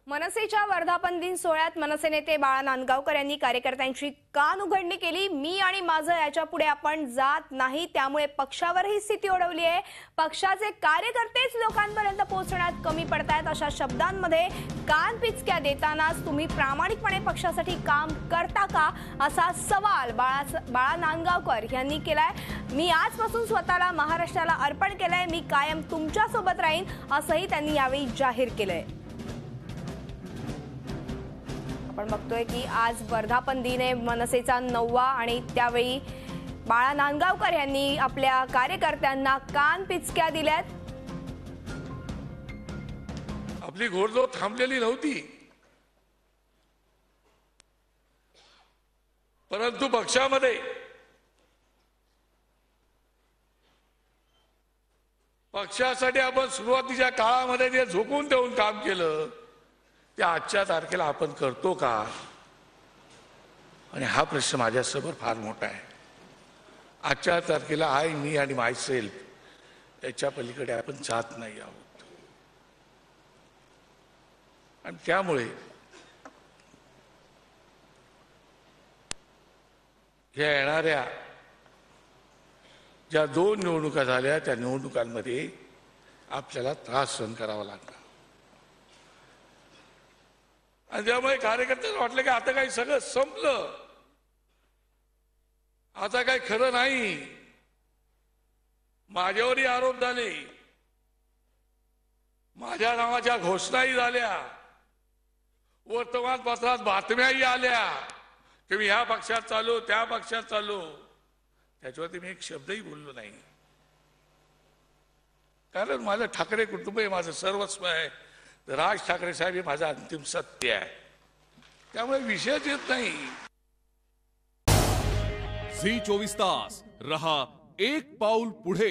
मनसेच्या वर्धापन दिन सोहळ्यात मनसे नेते बाळा नांदगावकर यांनी कार्यकर्त्यांची कान उघडणी केली। मी आणि माझं याच्या पुढे आपण जात नाही, त्यामुळे पक्षावर ही स्थिती ओढवली आहे। पक्षाचे कार्यकर्तेच लोकांपर्यंत पोहोचण्यात कमी पडतायत अशा शब्दांमध्ये कान पिचक्या देतानाच तुम्ही प्रामाणिकपणे पक्षासाठी काम करता का असा सवाल बाळा नांदगावकर यांनी केलाय। मी आजपासून स्वतःला महाराष्ट्राला अर्पण केलंय, मी कायम तुमच्या सोबत राहीन असंही त्यांनी यावेळी जाहीर केलंय। आपण बघतोय की आज वर्धापन दिन आहे मनसेचा 9वा आणि त्यावेळी बाळा नांदगावकर यांनी आपल्या कार्यकर्त्यांना कान पिचक्या दिल्यात। आपली घोडदौड थांबलेली नव्हती, परंतु पक्षामध्ये पक्षासाठी आपण सुरुवातीच्या काळामध्ये जे झोकून देऊन काम केलं ते आजच्या तारखेला आपण करतो का? आणि हा प्रश्न माझ्यासमोर फार मोठा आहे। आजच्या तारखेला मी आणि माय सेल्फ याच्या पलीकडे आपण जात नाही आहोत आणि त्यामुळे ह्या येणाऱ्या ज्या 2 निवडणुका झाल्या त्या निवडणुकांमध्ये आपल्याला त्रास सहन करावा लागला आणि त्यामुळे कार्यकर्त्यांना वाटलं की आता काही सगळं संपलं, आता काही खरं नाही। माझ्यावरही आरोप झाले, माझ्या नावाच्या घोषणाही झाल्या, वर्तमानपत्रात बातम्याही आल्या की मी ह्या पक्षात चालू त्या पक्षात चालू। त्याच्यावरती मी एक शब्दही बोललो नाही, कारण माझं ठाकरे कुटुंब हे माझं सर्वस्व आहे। राज ठाकरे साहेब हे माझं अंतिम सत्य आहे, त्यामुळे विषयच येत नाही। झी 24 तास रहा एक पाऊल पुढे।